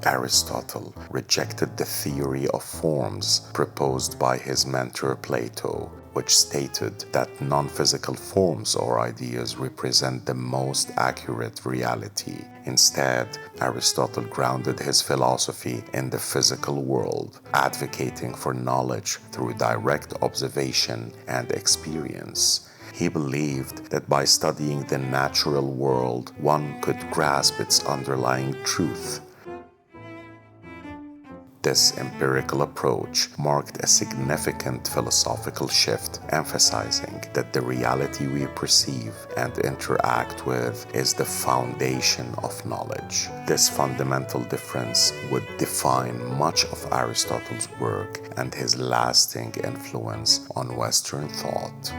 Aristotle rejected the theory of forms proposed by his mentor Plato, which stated that non-physical forms or ideas represent the most accurate reality. Instead, Aristotle grounded his philosophy in the physical world, advocating for knowledge through direct observation and experience. He believed that by studying the natural world, one could grasp its underlying truth. This empirical approach marked a significant philosophical shift, emphasizing that the reality we perceive and interact with is the foundation of knowledge. This fundamental difference would define much of Aristotle's work and his lasting influence on Western thought.